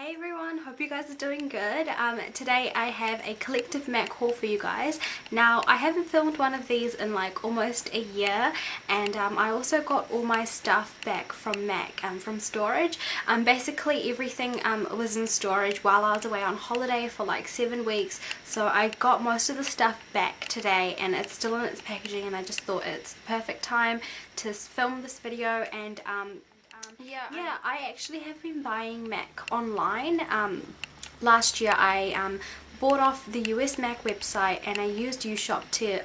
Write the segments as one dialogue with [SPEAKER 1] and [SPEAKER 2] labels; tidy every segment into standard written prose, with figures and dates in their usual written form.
[SPEAKER 1] Hey everyone, hope you guys are doing good. Today I have a collective MAC haul for you guys. Now I haven't filmed one of these in like almost a year, and I also got all my stuff back from MAC from storage. Basically everything was in storage while I was away on holiday for like 7 weeks, so I got most of the stuff back today and it's still in its packaging, and I just thought it's the perfect time to film this video. And yeah, I actually have been buying MAC online. Last year I bought off the US MAC website and I used Youshop to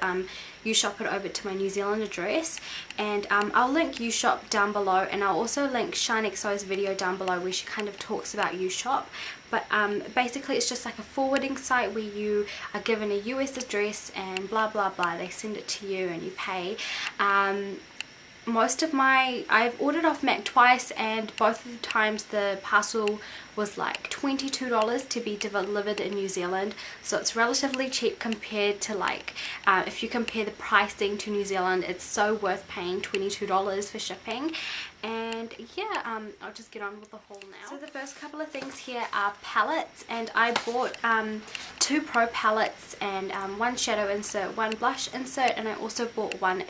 [SPEAKER 1] Youshop it over to my New Zealand address, and I'll link Youshop down below, and I'll also link Shaanxos' video down below where she kind of talks about Youshop. But basically it's just like a forwarding site where you are given a US address and blah blah blah, they send it to you and you pay. I've ordered off MAC twice, and both of the times the parcel was like $22 to be delivered in New Zealand, so it's relatively cheap compared to like if you compare the pricing to New Zealand, it's so worth paying $22 for shipping. And yeah, I'll just get on with the haul now. So the first couple of things here are palettes, and I bought 2 pro palettes and 1 shadow insert, 1 blush insert, and I also bought 1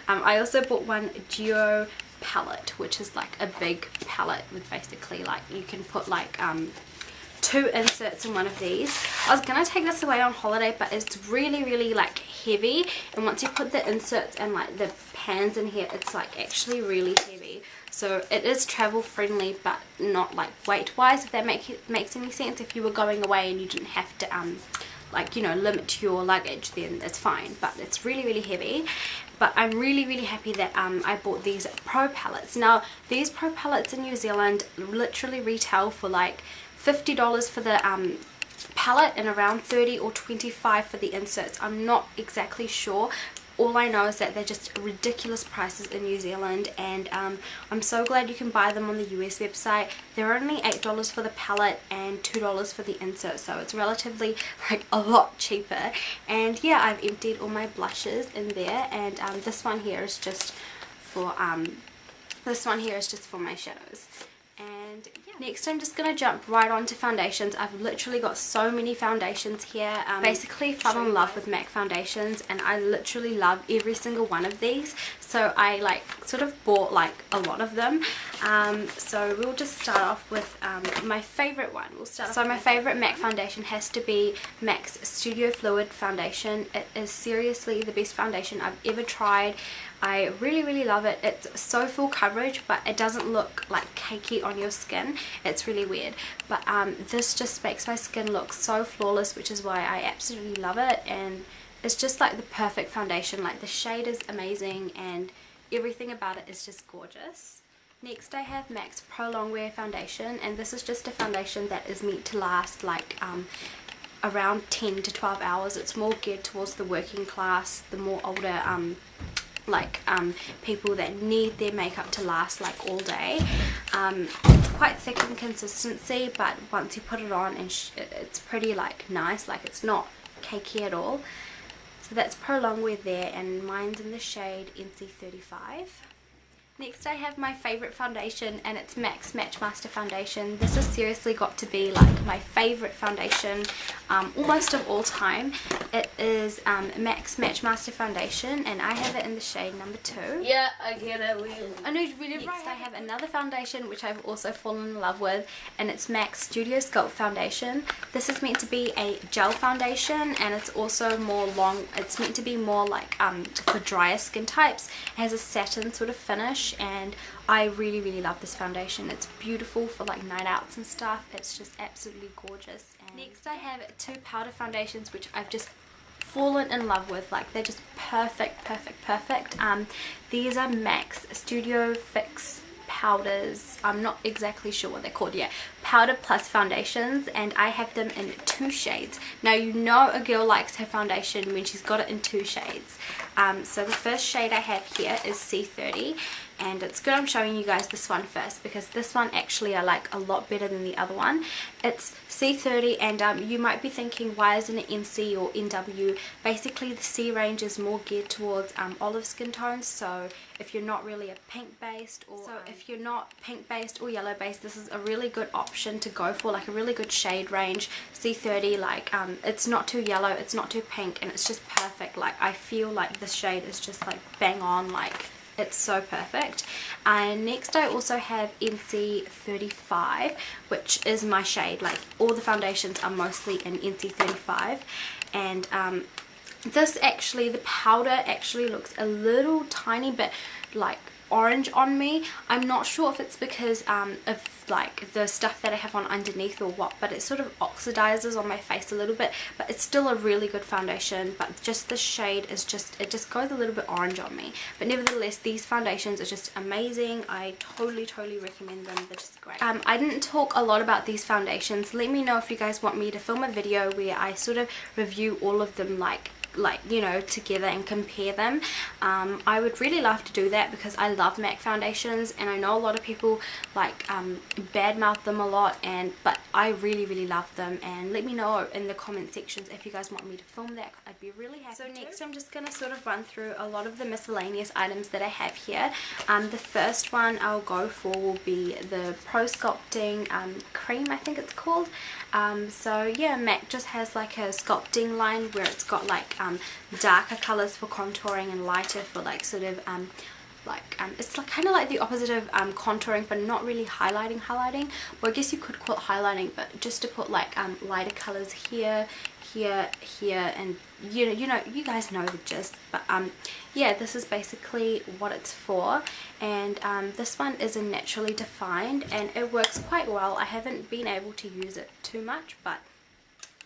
[SPEAKER 1] I also bought 1 Geo palette, which is like a big palette with basically like you can put like 2 inserts in one of these. I was gonna take this away on holiday, but it's really like heavy, and once you put the inserts and like the pans in here, it's like actually really heavy. So it is travel friendly, but not like weight wise, if that makes any sense. If you were going away and you didn't have to like, you know, limit your luggage, then it's fine, but it's really heavy. But I'm really happy that I bought these pro palettes. Now these pro palettes in New Zealand literally retail for like $50 for the palette and around $30 or $25 for the inserts. I'm not exactly sure. All I know is that they're just ridiculous prices in New Zealand, and I'm so glad you can buy them on the US website. They're only $8 for the palette and $2 for the insert, so it's relatively like a lot cheaper. And yeah, I've emptied all my blushes in there, and this one here is just for my shadows. And yeah. Next I'm just going to jump right on to foundations. I've literally got so many foundations here. Basically fell in love with MAC foundations, and I literally love every single one of these, so I like sort of bought like a lot of them. So we'll just start off with my favorite one. My favorite MAC foundation has to be MAC's Studio Fluid foundation. It is seriously the best foundation I've ever tried. I really love it. It's so full coverage, but it doesn't look like cakey on your skin. It's really weird, but this just makes my skin look so flawless, which is why I absolutely love it. And it's just like the perfect foundation. Like the shade is amazing and everything about it is just gorgeous. Next I have MAC's Pro Longwear foundation, and this is just a foundation that is meant to last like around 10 to 12 hours. It's more geared towards the working class, the more older people that need their makeup to last like all day. It's quite thick in consistency, but once you put it on, and it's pretty like nice, like it's not cakey at all. So that's Pro Longwear there, and mine's in the shade NC35. Next I have my favorite foundation, and it's MAC's Matchmaster foundation. This has seriously got to be like my favorite foundation almost of all time. It is MAC's Matchmaster foundation, and I have it in the shade number 2.
[SPEAKER 2] Yeah, I get it.
[SPEAKER 1] Next I have another foundation which I've also fallen in love with, and it's MAC's Studio Sculpt foundation. This is meant to be a gel foundation, and it's also more it's meant to be more like for drier skin types. It has a satin sort of finish, and I really love this foundation. It's beautiful for like night outs and stuff. It's just absolutely gorgeous. And next I have 2 powder foundations which I've just fallen in love with. Like they're just perfect. These are MAC's Studio Fix powders. I'm not exactly sure what they're called. Yeah, powder plus foundations, and I have them in 2 shades. Now you know a girl likes her foundation when she's got it in 2 shades. So the first shade I have here is C30, and it's good I'm showing you guys this one first because this one actually I like a lot better than the other one. It's C30, and you might be thinking, why isn't it NC or NW? Basically the C range is more geared towards olive skin tones, so if you're not really a pink based or if you're not pink based or yellow based, this is a really good option to go for, like a really good shade range. C30, like it's not too yellow, it's not too pink, and it's just perfect. Like I feel like this shade is just like bang on, like it's so perfect. And next I also have NC35, which is my shade. Like all the foundations are mostly in NC35, and this actually, the powder actually looks a little tiny bit like orange on me. I'm not sure if it's because of like the stuff that I have on underneath or what, but it sort of oxidizes on my face a little bit, but it's still a really good foundation. But just the shade is just, it just goes a little bit orange on me, but nevertheless these foundations are just amazing. I totally recommend them. They're just great. I didn't talk a lot about these foundations. Let me know if you guys want me to film a video where I sort of review all of them like you know, together and compare them. I would really love to do that because I love MAC foundations, and I know a lot of people like badmouth them a lot, but I really love them. And let me know in the comment sections if you guys want me to film that. I'd be really happy. So next I'm just gonna sort of run through a lot of the miscellaneous items that I have here. The first one I'll go for will be the Pro Sculpting cream, I think it's called. So yeah, MAC just has like a sculpting line where it's got like darker colors for contouring and lighter for like sort of it's like kind of like the opposite of contouring, but not really highlighting. Well, I guess you could call it highlighting, but just to put like lighter colors here, and you know, you guys know the gist. But yeah, this is basically what it's for. And this one is a naturally defined, and it works quite well. I haven't been able to use it too much, but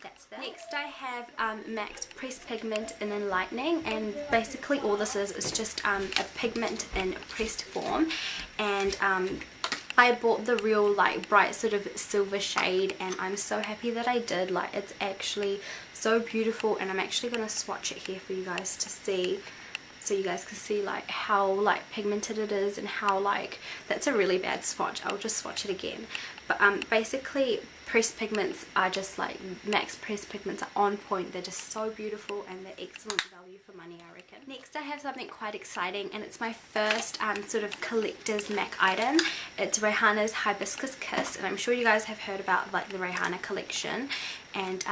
[SPEAKER 1] that's that. Next I have MAC's Pressed Pigment in Enlightening, and basically all this is just a pigment in pressed form. And I bought the real like bright sort of silver shade, and I'm so happy that I did. Like it's actually so beautiful, and I'm actually going to swatch it here for you guys to see, so you guys can see like how like pigmented it is, and how like, that's a really bad swatch. I'll just swatch it again. But basically pressed pigments are just like, MAC's pressed pigments are on point. They're just so beautiful, and they're excellent value for money, I reckon. Next I have something quite exciting, and it's my first sort of collector's MAC item. It's Rihanna's Hibiscus Kiss, and I'm sure you guys have heard about like the Rihanna collection. And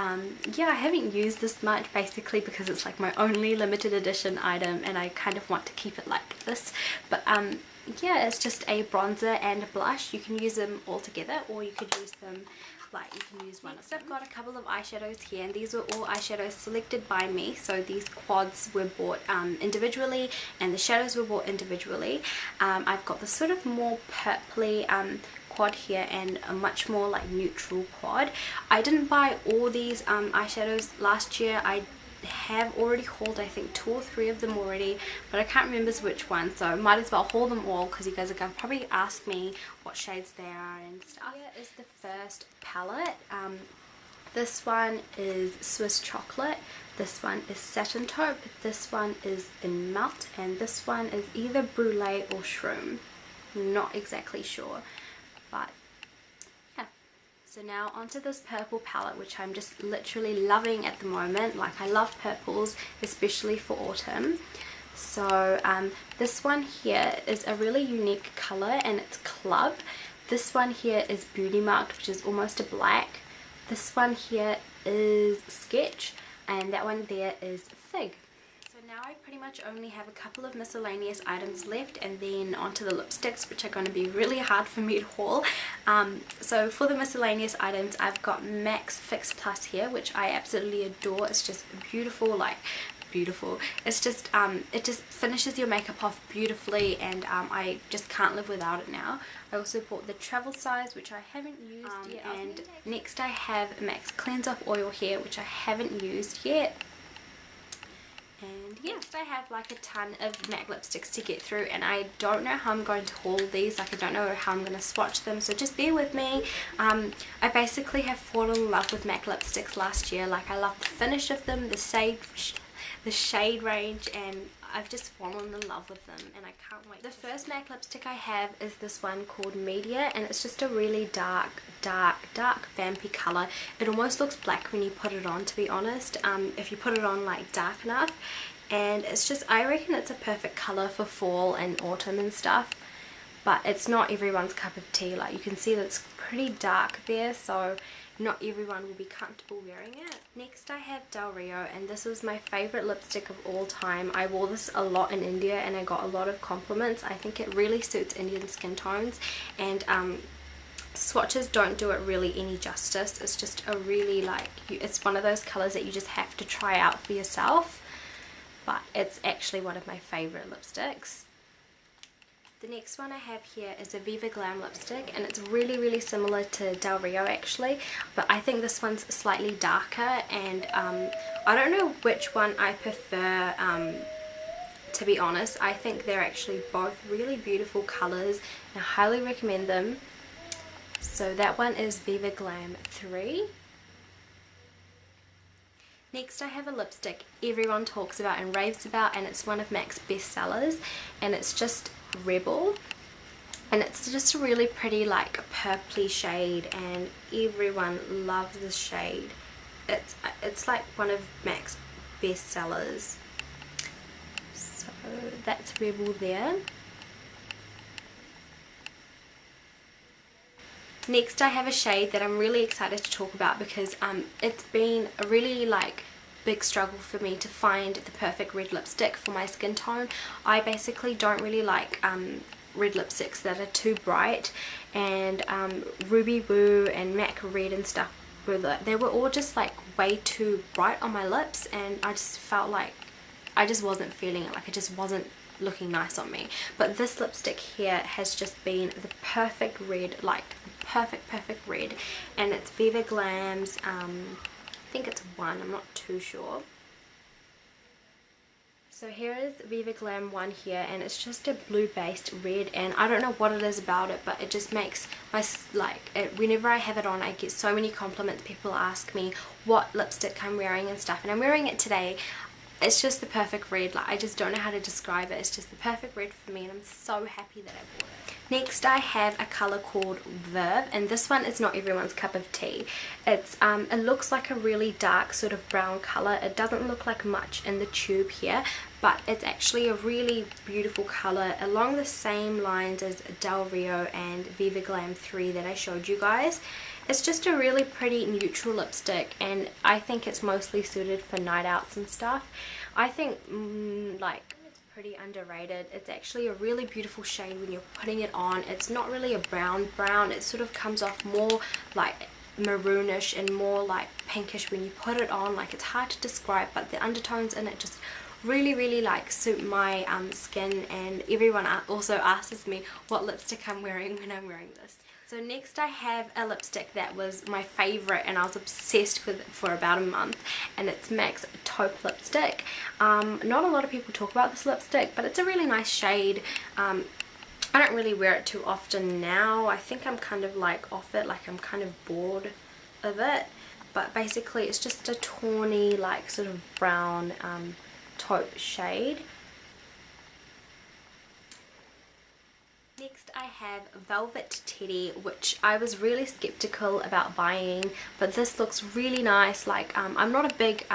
[SPEAKER 1] yeah, I haven't used this much basically because it's like my only limited edition item, and I kind of want to keep it like this. But yeah, it's just a bronzer and a blush. You can use them all together, or you could use them like, you can use one. Next I've got a couple of eyeshadows here, and these were all eyeshadows selected by me. So these quads were bought individually, and the shadows were bought individually. I've got this sort of more purpley quad here, and a much more like neutral quad. I didn't buy all these eyeshadows last year. I have already hauled I think 2 or 3 of them already, but I can't remember which one, so I might as well haul them all because you guys are going to probably ask me what shades they are and stuff. Here is the first palette. This one is Swiss Chocolate, this one is Satin Taupe, this one is in Malt, and this one is either Brulee or Shroom. Not exactly sure, but yeah. So now onto this purple palette, which I'm just literally loving at the moment. Like I love purples, especially for autumn. So this one here is a really unique color, and it's Club. This one here is Beauty Marked, which is almost a black. This one here is Sketch, and that one there is Fig. Now I pretty much only have a couple of miscellaneous items left, and then onto the lipsticks, which are going to be really hard for me to haul. So for the miscellaneous items, I've got MAC's Fix Plus here, which I absolutely adore. It's just beautiful, like beautiful. It's just it just finishes your makeup off beautifully, and I just can't live without it now. I also bought the travel size, which I haven't used yet. And next I have MAC's Cleanse Off Oil here, which I haven't used yet. And yeah, next I have like a ton of MAC lipsticks to get through, and I don't know how I'm going to haul these. Like I don't know how I'm going to swatch them, so just bear with me. I basically have fallen in love with MAC lipsticks last year. Like I love the finish of them, the shade range, and I've just fallen in love with them and I can't wait. The first MAC lipstick I have is this one called Media, and it's just a really dark vampy colour. It almost looks black when you put it on, to be honest, if you put it on like dark enough. And it's just, I reckon it's a perfect colour for fall and autumn and stuff, but it's not everyone's cup of tea. Like you can see that it's pretty dark there, so not everyone will be comfortable wearing it. Next I have Del Rio, and this was my favourite lipstick of all time. I wore this a lot in India and I got a lot of compliments. I think it really suits Indian skin tones, and swatches don't do it really any justice. It's just a really like, it's one of those colours that you just have to try out for yourself, but it's actually one of my favourite lipsticks. The next one I have here is a Viva Glam lipstick, and it's really similar to Del Rio actually, but I think this one's slightly darker, and I don't know which one I prefer, to be honest. I think they're actually both really beautiful colours and I highly recommend them. So that one is Viva Glam 3. Next I have a lipstick everyone talks about and raves about, and it's one of MAC's best sellers, and it's just Rebel, and it's just a really pretty like purpley shade, and everyone loves this shade. It's like one of MAC's best sellers. So that's Rebel there. Next I have a shade that I'm really excited to talk about because it's been a really like big struggle for me to find the perfect red lipstick for my skin tone. I basically don't really like red lipsticks that are too bright, and Ruby Woo and MAC Red and stuff, they were all just like way too bright on my lips, and I just felt like I just wasn't feeling it, like it just wasn't looking nice on me. But this lipstick here has just been the perfect red, like the perfect red, and it's Viva Glam's I think it's 1, I'm not too sure. So here is Viva Glam 1 here, and it's just a blue based red, and I don't know what it is about it, but it just makes my, whenever I have it on I get so many compliments. People ask me what lipstick I'm wearing and stuff, and I'm wearing it today. It's just the perfect red, like I just don't know how to describe it. It's just the perfect red for me, and I'm so happy that I bought it. Next I have a colour called Verve, and this one is not everyone's cup of tea. It's it looks like a really dark sort of brown colour. It doesn't look like much in the tube here, but it's actually a really beautiful colour along the same lines as Del Rio and Viva Glam 3 that I showed you guys. It's just a really pretty neutral lipstick, and I think it's mostly suited for night outs and stuff. I think like it's pretty underrated. It's actually a really beautiful shade when you're putting it on. It's not really a brown, it sort of comes off more like maroonish and more like pinkish when you put it on. Like it's hard to describe, but the undertones in it just really like suit my skin, and everyone also asks me what lipstick I'm wearing when I'm wearing this. So next I have a lipstick that was my favourite and I was obsessed with it for about a month, and it's MAC's Taupe lipstick. Not a lot of people talk about this lipstick, but it's a really nice shade. I don't really wear it too often now. I think I'm kind of like off it, like I'm kind of bored of it. But basically it's just a tawny like sort of brown taupe shade. Next I have Velvet Teddy, which I was really skeptical about buying, but this looks really nice. Like I'm not a big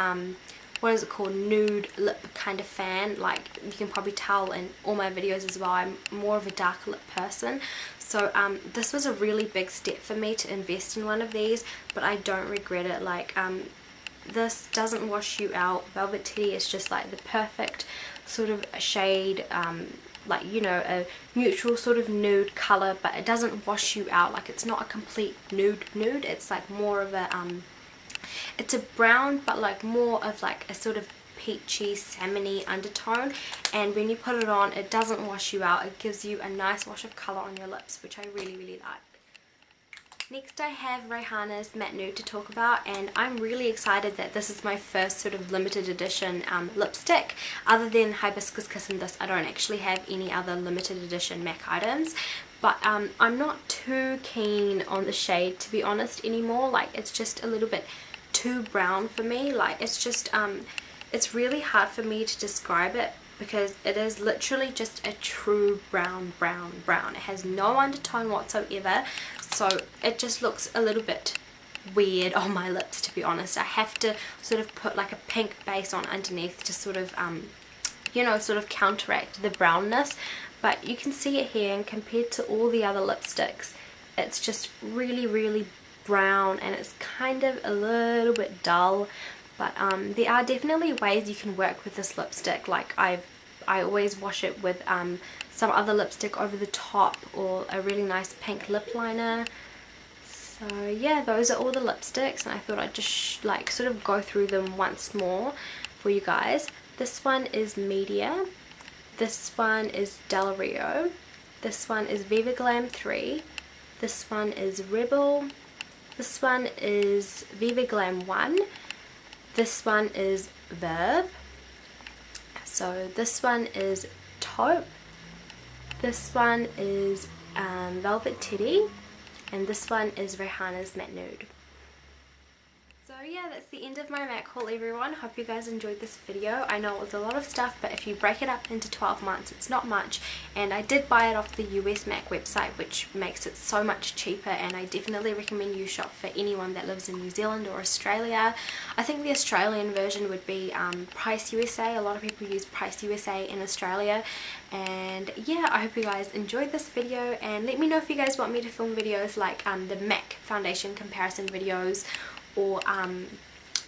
[SPEAKER 1] what is it called, nude lip kind of fan. Like you can probably tell in all my videos as well, I'm more of a dark lip person. So this was a really big step for me to invest in one of these, but I don't regret it. Like this doesn't wash you out. Velvet Teddy is just like the perfect sort of shade, like, you know, a neutral sort of nude color, but it doesn't wash you out. Like it's not a complete nude. It's like more of a it's a brown, but like more of like a sort of peachy salmony undertone, and when you put it on it doesn't wash you out. It gives you a nice wash of color on your lips, which I really like. Next I have Rihannas Matte Nude to talk about, and I'm really excited that this is my first sort of limited edition lipstick. Other than Hibiscus Kiss and this, I don't actually have any other limited edition MAC items, but I'm not too keen on the shade, to be honest, anymore. Like it's just a little bit too brown for me. Like it's just it's really hard for me to describe it, because it is literally just a true brown. It has no undertone whatsoever, so it just looks a little bit weird on my lips, to be honest. I have to sort of put like a pink base on underneath to sort of you know, sort of counteract the brownness. But you can see it here, and compared to all the other lipsticks, it's just really brown, and it's kind of a little bit dull. But there are definitely ways you can work with this lipstick. Like I always wash it with some other lipstick over the top, or a really nice pink lip liner. So yeah, those are all the lipsticks, and I thought I'd just like sort of go through them once more for you guys. This one is Media, this one is Del Rio, this one is Viva Glam 3, this one is Rebel, this one is Viva Glam 1, this one is Verve, so this one is Taupe, this one is Velvet Teddy, and this one is Rihannas Nude. So yeah, that's the end of my MAC haul, everyone. Hope you guys enjoyed this video. I know it was a lot of stuff, but if you break it up into 12 months, it's not much. And I did buy it off the US MAC website, which makes it so much cheaper, and I definitely recommend Youshop for anyone that lives in New Zealand or Australia. I think the Australian version would be Price USA. A lot of people use Price USA in Australia. And yeah, I hope you guys enjoyed this video, and let me know if you guys want me to film videos like the MAC foundation comparison videos, or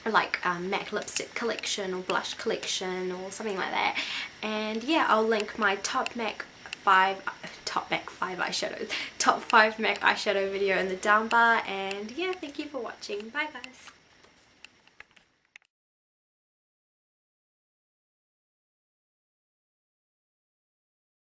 [SPEAKER 1] like MAC lipstick collection or blush collection or something like that. And yeah, I'll link my top 5 eyeshadows, top 5 MAC eyeshadow video in the down bar. And yeah, thank you for watching. Bye guys.